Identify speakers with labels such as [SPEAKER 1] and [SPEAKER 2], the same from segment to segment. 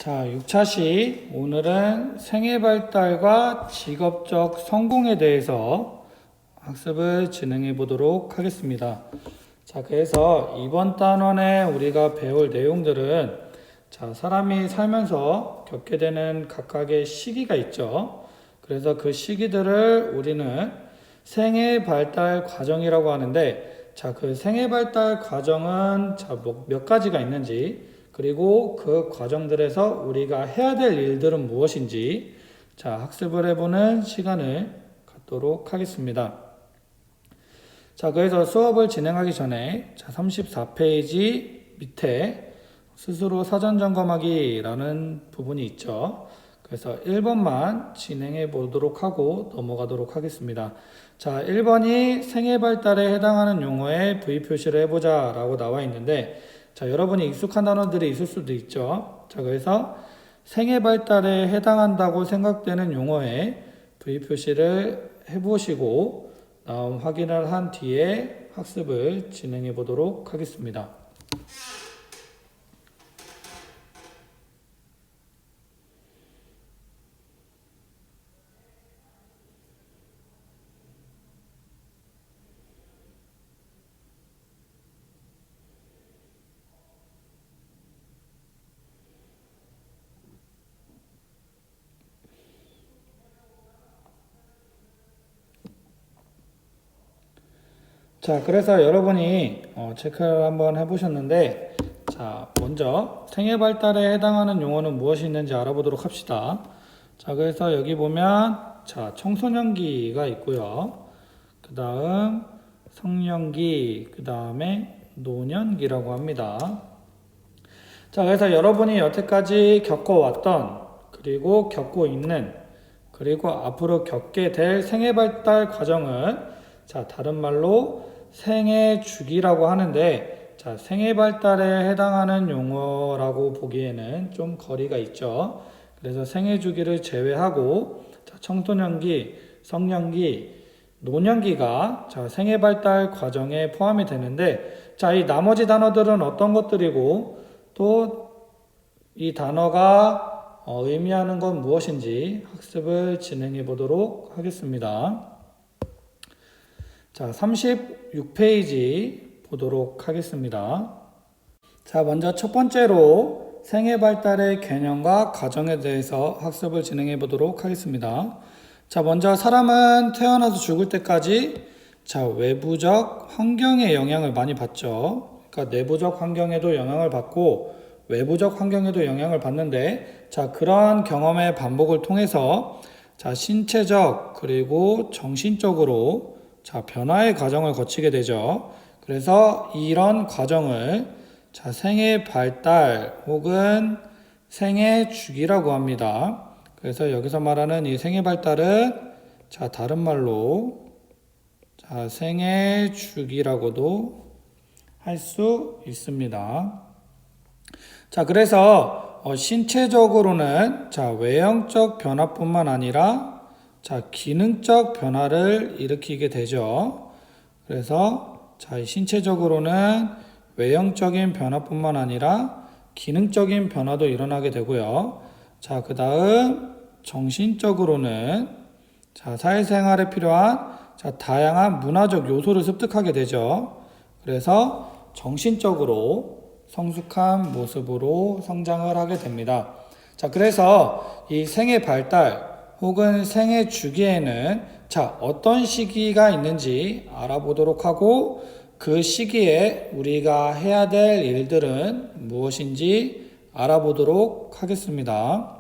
[SPEAKER 1] 자, 6차시 오늘은 생애 발달과 직업적 성공에 대해서 학습을 진행해 보도록 하겠습니다. 자, 그래서 이번 단원에 우리가 배울 내용들은 자, 사람이 살면서 겪게 되는 각각의 시기가 있죠. 그래서 그 시기들을 우리는 생애 발달 과정이라고 하는데 자, 그 생애 발달 과정은 자, 몇 가지가 있는지 그리고 그 과정들에서 우리가 해야 될 일들은 무엇인지 자, 학습을 해보는 시간을 갖도록 하겠습니다. 자, 그래서 수업을 진행하기 전에 자, 34페이지 밑에 스스로 사전 점검하기라는 부분이 있죠. 그래서 1번만 진행해 보도록 하고 넘어가도록 하겠습니다. 자, 1번이 생애 발달에 해당하는 용어에 V 표시를 해보자 라고 나와 있는데 자, 여러분이 익숙한 단어들이 있을 수도 있죠. 자, 그래서 생애 발달에 해당한다고 생각되는 용어에 V 표시를 해보시고 확인을 한 뒤에 학습을 진행해 보도록 하겠습니다. 자, 그래서 여러분이 체크를 한번 해보셨는데 자, 먼저 생애 발달에 해당하는 용어는 무엇이 있는지 알아보도록 합시다. 자, 그래서 여기 보면 자, 청소년기가 있고요. 그 다음 성년기, 그 다음에 노년기라고 합니다. 자, 그래서 여러분이 여태까지 겪어왔던 그리고 겪고 있는 그리고 앞으로 겪게 될 생애 발달 과정을 자, 다른 말로 생애 주기라고 하는데 자, 생애 발달에 해당하는 용어라고 보기에는 좀 거리가 있죠. 그래서 생애 주기를 제외하고 자, 청소년기, 성년기, 노년기가 자, 생애 발달 과정에 포함이 되는데 자, 이 나머지 단어들은 어떤 것들이고 또 이 단어가 의미하는 건 무엇인지 학습을 진행해 보도록 하겠습니다. 자, 36페이지 보도록 하겠습니다. 자, 먼저 첫 번째로 생애 발달의 개념과 과정에 대해서 학습을 진행해 보도록 하겠습니다. 자, 먼저 사람은 태어나서 죽을 때까지 자, 외부적 환경의 영향을 많이 받죠. 그러니까 내부적 환경에도 영향을 받고 외부적 환경에도 영향을 받는데 자, 그러한 경험의 반복을 통해서 자, 신체적 그리고 정신적으로 자, 변화의 과정을 거치게 되죠. 그래서 이런 과정을 자, 생애 발달 혹은 생애 주기라고 합니다. 그래서 여기서 말하는 이 생애 발달은 자, 다른 말로 자, 생애 주기라고도 할 수 있습니다. 자, 그래서 신체적으로는 자, 외형적 변화뿐만 아니라 자, 기능적 변화를 일으키게 되죠. 그래서 자, 신체적으로는 외형적인 변화뿐만 아니라 기능적인 변화도 일어나게 되고요. 자, 그 다음 정신적으로는 자, 사회생활에 필요한 자, 다양한 문화적 요소를 습득하게 되죠. 그래서 정신적으로 성숙한 모습으로 성장을 하게 됩니다. 자, 그래서 이 생애 발달 혹은 생애 주기에는 자, 어떤 시기가 있는지 알아보도록 하고 그 시기에 우리가 해야 될 일들은 무엇인지 알아보도록 하겠습니다.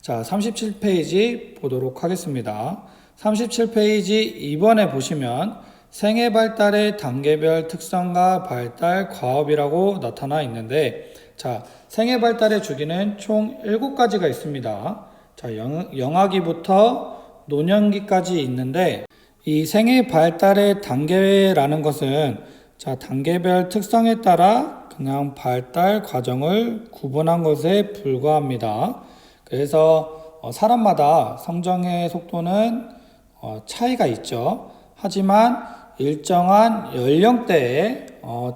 [SPEAKER 1] 자, 37페이지 보도록 하겠습니다. 37페이지 2번에 보시면 생애 발달의 단계별 특성과 발달 과업이라고 나타나 있는데 자, 생애 발달의 주기는 총 7가지가 있습니다. 자, 영아기부터 노년기까지 있는데 이 생애 발달의 단계라는 것은 자, 단계별 특성에 따라 그냥 발달 과정을 구분한 것에 불과합니다. 그래서 사람마다 성장의 속도는 차이가 있죠. 하지만 일정한 연령대의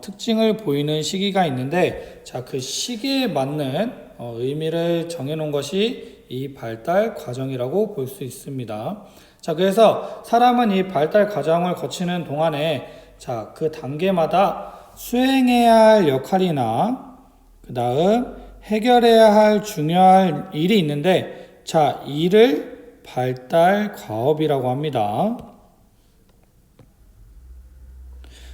[SPEAKER 1] 특징을 보이는 시기가 있는데, 자, 그 시기에 맞는 의미를 정해놓은 것이 이 발달 과정이라고 볼 수 있습니다. 자, 그래서 사람은 이 발달 과정을 거치는 동안에 자, 그 단계마다 수행해야 할 역할이나 그 다음 해결해야 할 중요한 일이 있는데, 자, 이를 발달 과업이라고 합니다.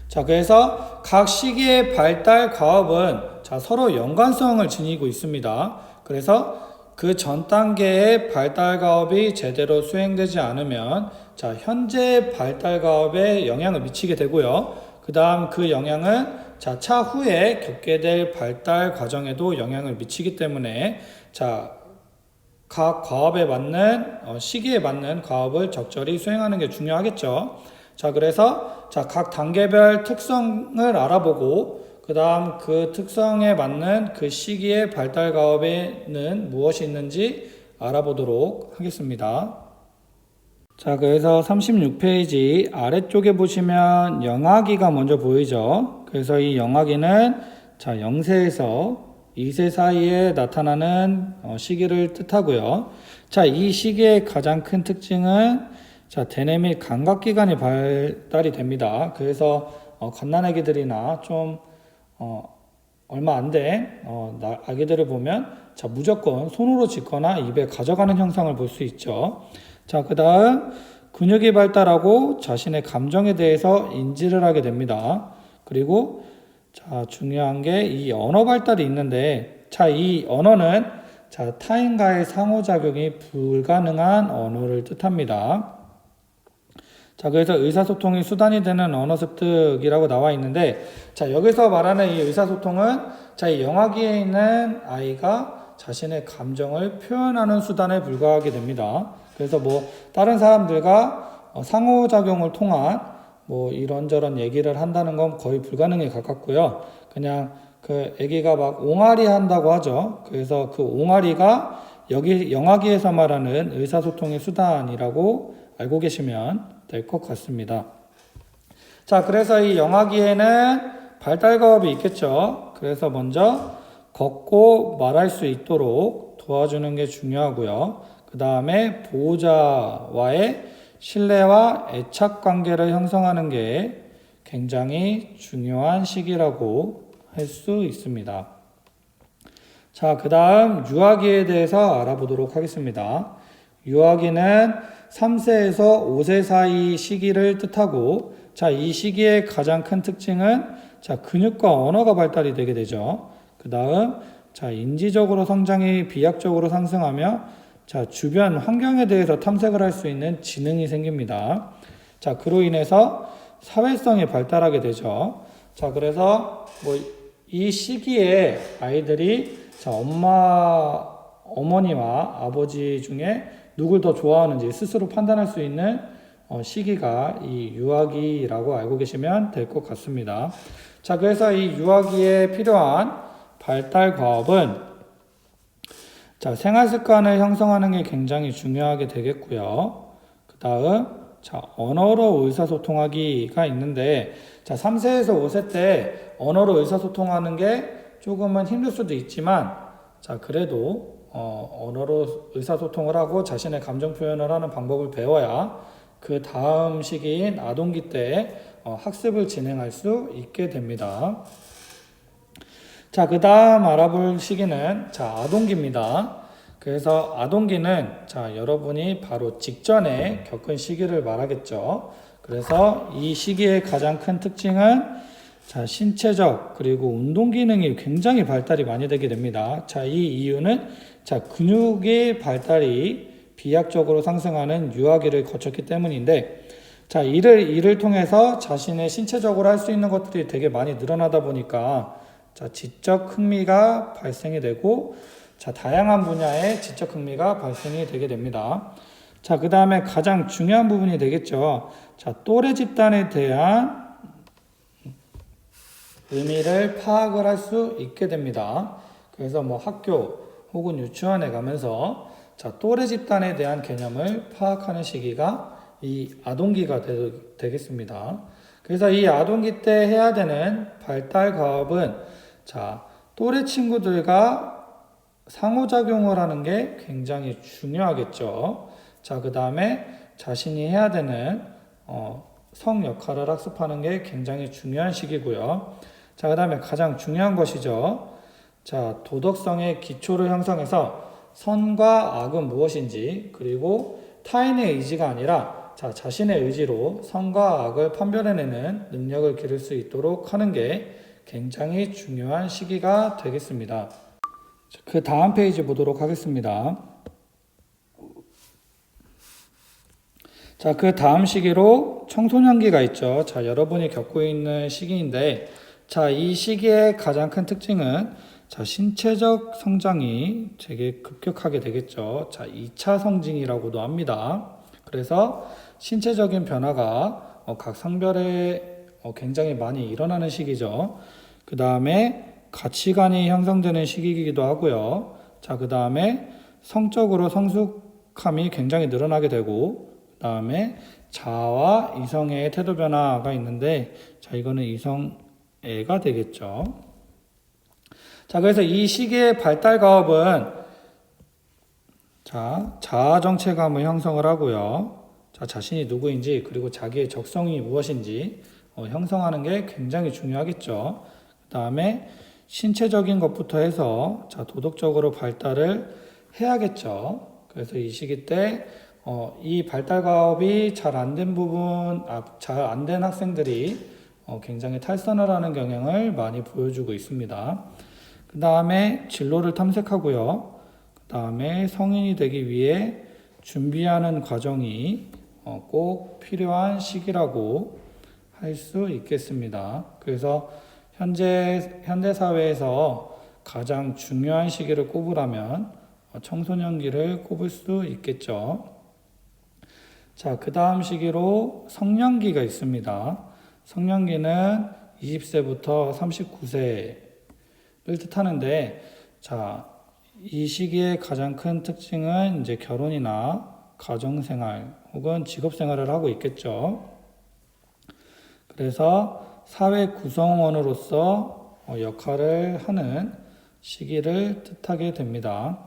[SPEAKER 1] 자, 그래서 각 시기의 발달 과업은 자, 서로 연관성을 지니고 있습니다. 그래서 그 전 단계의 발달 과업이 제대로 수행되지 않으면 자, 현재 발달 과업에 영향을 미치게 되고요. 그 다음 그 영향은 자, 차후에 겪게 될 발달 과정에도 영향을 미치기 때문에 자, 각 과업에 맞는 시기에 맞는 과업을 적절히 수행하는 게 중요하겠죠. 자, 그래서 자, 각 단계별 특성을 알아보고 그 다음 그 특성에 맞는 그 시기의 발달 과업에는 무엇이 있는지 알아보도록 하겠습니다. 자, 그래서 36페이지 아래쪽에 보시면 영아기가 먼저 보이죠. 그래서 이 영아기는 자, 0세에서 2세 사이에 나타나는 시기를 뜻하고요. 자, 이 시기의 가장 큰 특징은 자, 대뇌 및 감각기관이 발달이 됩니다. 그래서 갓난아기들이나 좀 얼마 안 된 아기들을 보면 자, 무조건 손으로 짚거나 입에 가져가는 형상을 볼 수 있죠. 자, 그 다음 근육이 발달하고 자신의 감정에 대해서 인지를 하게 됩니다. 그리고 자, 중요한 게 이 언어 발달이 있는데 자, 이 언어는 자, 타인과의 상호작용이 불가능한 언어를 뜻합니다. 자, 그래서 의사소통이 수단이 되는 언어 습득이라고 나와 있는데, 자, 여기서 말하는 이 의사소통은, 자, 이 영아기에 있는 아이가 자신의 감정을 표현하는 수단에 불과하게 됩니다. 그래서 다른 사람들과 상호작용을 통한 이런저런 얘기를 한다는 건 거의 불가능에 가깝고요. 그냥 그 아기가 막 옹알이 한다고 하죠. 그래서 그 옹알이가 여기 영아기에서 말하는 의사소통의 수단이라고 알고 계시면 될 것 같습니다. 자, 그래서 이 영아기에는 발달 과업이 있겠죠. 그래서 먼저 걷고 말할 수 있도록 도와주는 게 중요하고요. 그 다음에 보호자와의 신뢰와 애착 관계를 형성하는 게 굉장히 중요한 시기라고 할 수 있습니다. 자, 그 다음 유아기에 대해서 알아보도록 하겠습니다. 유아기는 3세에서 5세 사이 시기를 뜻하고, 자, 이 시기의 가장 큰 특징은 자, 근육과 언어가 발달이 되게 되죠. 그 다음, 자, 인지적으로 성장이 비약적으로 상승하며, 자, 주변 환경에 대해서 탐색을 할 수 있는 지능이 생깁니다. 자, 그로 인해서 사회성이 발달하게 되죠. 자, 그래서 이 시기에 아이들이 자, 어머니와 아버지 중에 누굴 더 좋아하는지 스스로 판단할 수 있는 시기가 이 유아기라고 알고 계시면 될 것 같습니다. 자, 그래서 이 유아기에 필요한 발달 과업은 자, 생활 습관을 형성하는 게 굉장히 중요하게 되겠고요. 그 다음, 자, 언어로 의사소통하기가 있는데, 자, 3세에서 5세 때 언어로 의사소통하는 게 조금은 힘들 수도 있지만, 자, 그래도 언어로 의사소통을 하고 자신의 감정 표현을 하는 방법을 배워야 그 다음 시기인 아동기 때 학습을 진행할 수 있게 됩니다. 자, 그 다음 알아볼 시기는 자, 아동기입니다. 그래서 아동기는 자, 여러분이 바로 직전에 겪은 시기를 말하겠죠. 그래서 이 시기의 가장 큰 특징은 자, 신체적 그리고 운동 기능이 굉장히 발달이 많이 되게 됩니다. 자, 이 이유는 자, 근육의 발달이 비약적으로 상승하는 유아기를 거쳤기 때문인데, 자, 이를 통해서 자신의 신체적으로 할 수 있는 것들이 되게 많이 늘어나다 보니까 자, 지적 흥미가 발생이 되고, 자, 다양한 분야의 지적 흥미가 발생이 되게 됩니다. 자, 그 다음에 가장 중요한 부분이 되겠죠. 자, 또래 집단에 대한 의미를 파악을 할 수 있게 됩니다. 그래서 학교 혹은 유치원에 가면서 자, 또래 집단에 대한 개념을 파악하는 시기가 이 아동기가 되겠습니다. 그래서 이 아동기 때 해야 되는 발달 과업은 자, 또래 친구들과 상호작용을 하는 게 굉장히 중요하겠죠. 자, 그 다음에 자신이 해야 되는 성 역할을 학습하는 게 굉장히 중요한 시기고요. 자, 그 다음에 가장 중요한 것이죠. 자, 도덕성의 기초를 형성해서 선과 악은 무엇인지, 그리고 타인의 의지가 아니라 자신의 의지로 선과 악을 판별해내는 능력을 기를 수 있도록 하는 게 굉장히 중요한 시기가 되겠습니다. 그 다음 페이지 보도록 하겠습니다. 자, 그 다음 시기로 청소년기가 있죠. 자, 여러분이 겪고 있는 시기인데, 자, 이 시기의 가장 큰 특징은 자, 신체적 성장이 되게 급격하게 되겠죠. 자, 2차 성징이라고도 합니다. 그래서 신체적인 변화가 각 성별에 굉장히 많이 일어나는 시기죠. 그 다음에 가치관이 형성되는 시기이기도 하고요. 자, 그 다음에 성적으로 성숙함이 굉장히 늘어나게 되고, 그 다음에 자아와 이성애의 태도 변화가 있는데, 자, 이거는 이성애가 되겠죠. 자, 그래서 이 시기의 발달 과업은 자, 자아 정체감을 형성을 하고요. 자, 자신이 누구인지, 그리고 자기의 적성이 무엇인지 형성하는 게 굉장히 중요하겠죠. 그 다음에 신체적인 것부터 해서 자, 도덕적으로 발달을 해야겠죠. 그래서 이 시기 때 이 발달 과업이 잘 안 된 잘 안 된 학생들이 굉장히 탈선을 하는 경향을 많이 보여주고 있습니다. 그 다음에 진로를 탐색하고요. 그 다음에 성인이 되기 위해 준비하는 과정이 꼭 필요한 시기라고 할 수 있겠습니다. 그래서 현대 사회에서 가장 중요한 시기를 꼽으라면 청소년기를 꼽을 수 있겠죠. 자, 그 다음 시기로 성년기가 있습니다. 성년기는 20세부터 39세를 뜻하는데, 자, 이 시기의 가장 큰 특징은 이제 결혼이나 가정생활 혹은 직업생활을 하고 있겠죠. 그래서 사회 구성원으로서 역할을 하는 시기를 뜻하게 됩니다.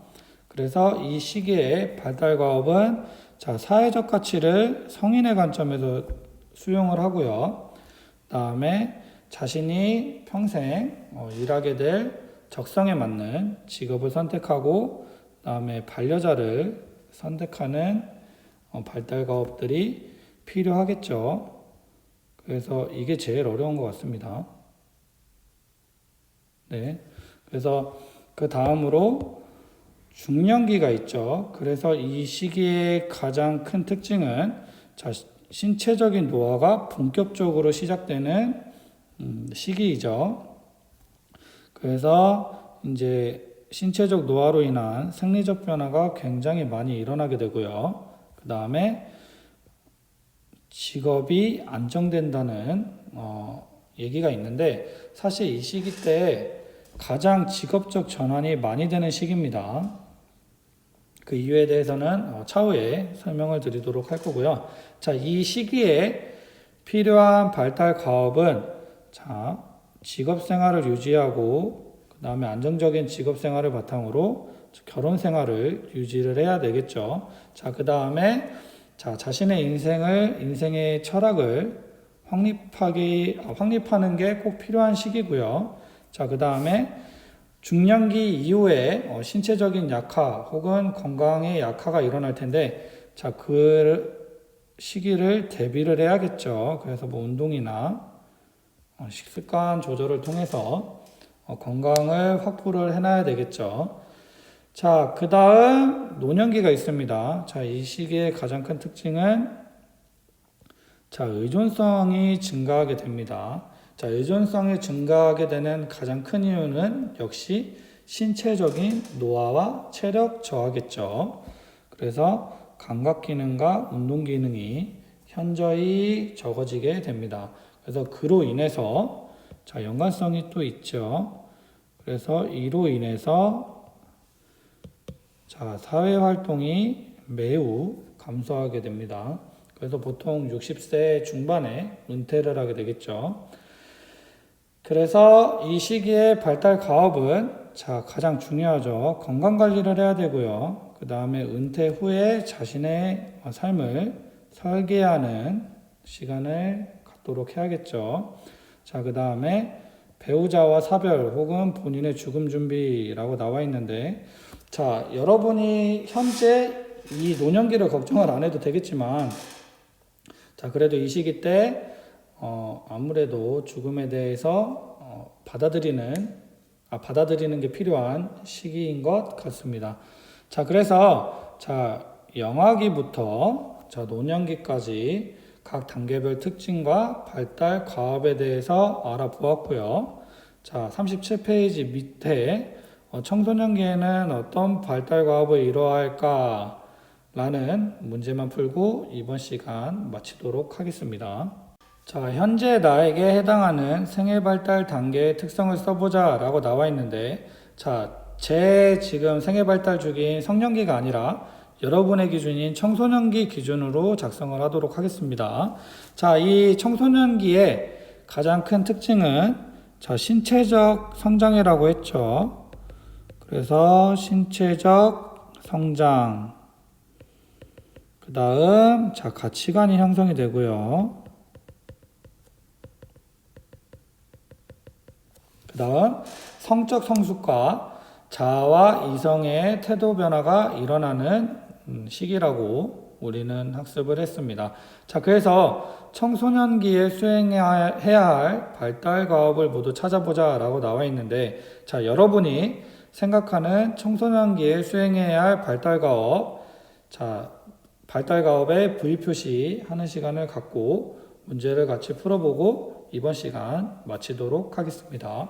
[SPEAKER 1] 그래서 이 시기의 발달 과업은 자, 사회적 가치를 성인의 관점에서 수용을 하고요. 그 다음에 자신이 평생 일하게 될 적성에 맞는 직업을 선택하고, 그 다음에 반려자를 선택하는 발달 과업들이 필요하겠죠. 그래서 이게 제일 어려운 것 같습니다. 네. 그래서 그 다음으로 중년기가 있죠. 그래서 이 시기의 가장 큰 특징은 자, 신체적인 노화가 본격적으로 시작되는 시기이죠. 그래서 이제 신체적 노화로 인한 생리적 변화가 굉장히 많이 일어나게 되고요. 그 다음에 직업이 안정된다는 얘기가 있는데, 사실 이 시기 때 가장 직업적 전환이 많이 되는 시기입니다. 그 이유에 대해서는 차후에 설명을 드리도록 할 거고요. 자, 이 시기에 필요한 발달 과업은 자, 직업 생활을 유지하고, 그 다음에 안정적인 직업 생활을 바탕으로 결혼 생활을 유지를 해야 되겠죠. 자, 그 다음에 자, 자신의 인생의 철학을 확립하는 게 꼭 필요한 시기고요. 자, 그 다음에 중년기 이후에 신체적인 약화 혹은 건강의 약화가 일어날 텐데, 자, 그 시기를 대비를 해야겠죠. 그래서 뭐 운동이나 식습관 조절을 통해서 건강을 확보를 해놔야 되겠죠. 자, 그 다음 노년기가 있습니다. 자, 이 시기의 가장 큰 특징은 자, 의존성이 증가하게 됩니다. 자, 의존성이 증가하게 되는 가장 큰 이유는 역시 신체적인 노화와 체력 저하겠죠. 그래서 감각 기능과 운동 기능이 현저히 적어지게 됩니다. 그래서 그로 인해서 자, 연관성이 또 있죠. 그래서 이로 인해서 자, 사회 활동이 매우 감소하게 됩니다. 그래서 보통 60세 중반에 은퇴를 하게 되겠죠. 그래서 이 시기에 발달 가업은 가장 중요하죠. 건강 관리를 해야 되고요. 그 다음에 은퇴 후에 자신의 삶을 설계하는 시간을 갖도록 해야겠죠. 그 다음에 배우자와 사별 혹은 본인의 죽음 준비라고 나와 있는데, 여러분이 현재 이 노년기를 걱정을 안 해도 되겠지만, 그래도 이 시기 때 아무래도 죽음에 대해서 받아들이는 게 필요한 시기인 것 같습니다. 그래서 영아기부터 노년기까지 각 단계별 특징과 발달 과업에 대해서 알아보았고요. 37페이지 밑에 청소년기에는 어떤 발달 과업을 이루어할까? 라는 문제만 풀고 이번 시간 마치도록 하겠습니다. 현재 나에게 해당하는 생애 발달 단계의 특성을 써보자 라고 나와 있는데, 제 지금 생애 발달 주기인 성년기가 아니라 여러분의 기준인 청소년기 기준으로 작성을 하도록 하겠습니다. 이 청소년기의 가장 큰 특징은 신체적 성장이라고 했죠. 그래서 신체적 성장, 그 다음 가치관이 형성이 되고요. 그 다음 성적 성숙과 자아와 이성의 태도 변화가 일어나는 시기라고 우리는 학습을 했습니다. 그래서 청소년기에 수행해야 할 발달 과업을 모두 찾아보자 라고 나와 있는데, 여러분이 생각하는 청소년기에 수행해야 할 발달 과업, 발달 과업에 V 표시하는 시간을 갖고 문제를 같이 풀어보고 이번 시간 마치도록 하겠습니다.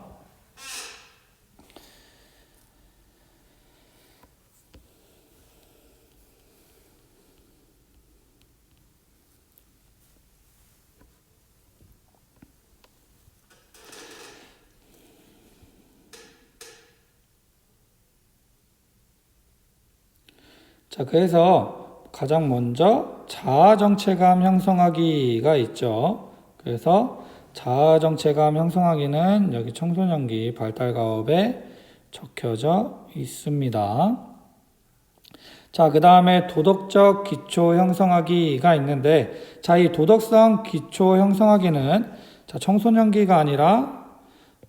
[SPEAKER 1] 그래서 가장 먼저 자아정체감 형성하기가 있죠. 그래서 자아정체감 형성하기는 여기 청소년기 발달가업에 적혀져 있습니다. 그 다음에 도덕적 기초 형성하기가 있는데, 이 도덕성 기초 형성하기는 청소년기가 아니라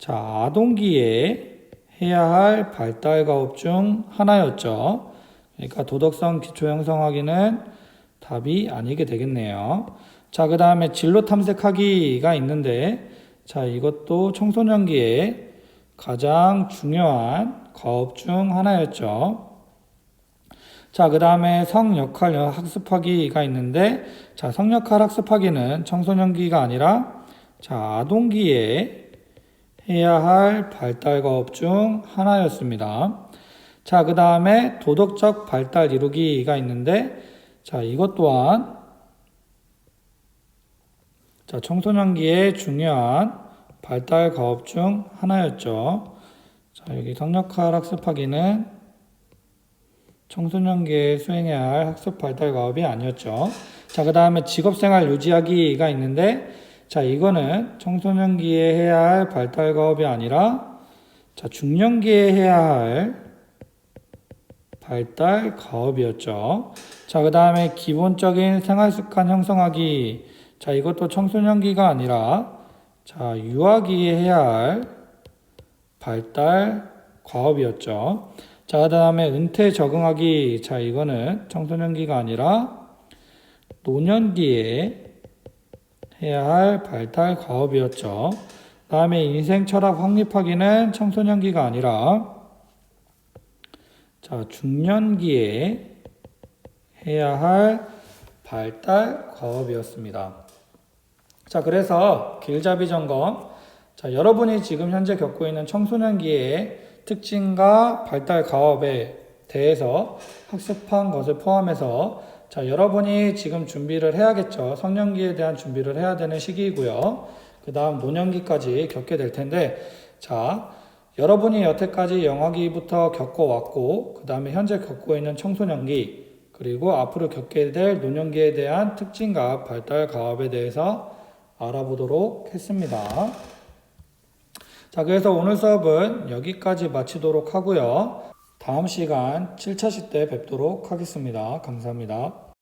[SPEAKER 1] 아동기에 해야 할 발달가업 중 하나였죠. 그러니까 도덕성 기초 형성하기는 답이 아니게 되겠네요. 그 다음에 진로 탐색하기가 있는데, 이것도 청소년기에 가장 중요한 과업 중 하나였죠. 그 다음에 성역할 학습하기가 있는데, 성역할 학습하기는 청소년기가 아니라 아동기에 해야 할 발달 과업 중 하나였습니다. 그 다음에 도덕적 발달 이루기가 있는데, 이것 또한 청소년기에 중요한 발달 과업 중 하나였죠. 여기 성역할 학습하기는 청소년기에 수행해야 할 학습 발달 과업이 아니었죠. 그 다음에 직업생활 유지하기가 있는데, 이거는 청소년기에 해야 할 발달 과업이 아니라 중년기에 해야 할 발달 과업이었죠. 그 다음에 기본적인 생활습관 형성하기, 이것도 청소년기가 아니라 유아기에 해야 할 발달 과업이었죠. 그 다음에 은퇴 적응하기, 이거는 청소년기가 아니라 노년기에 해야 할 발달 과업이었죠. 그 다음에 인생 철학 확립하기는 청소년기가 아니라 중년기에 해야 할 발달 과업이었습니다. 그래서 길잡이 점검. 여러분이 지금 현재 겪고 있는 청소년기의 특징과 발달 과업에 대해서 학습한 것을 포함해서 여러분이 지금 준비를 해야겠죠. 성년기에 대한 준비를 해야 되는 시기이고요. 그 다음 노년기까지 겪게 될 텐데, 여러분이 여태까지 영아기부터 겪어왔고, 그 다음에 현재 겪고 있는 청소년기, 그리고 앞으로 겪게 될 노년기에 대한 특징과 발달 과업에 대해서 알아보도록 했습니다. 자, 그래서 오늘 수업은 여기까지 마치도록 하고요. 다음 시간 7차시 때 뵙도록 하겠습니다. 감사합니다.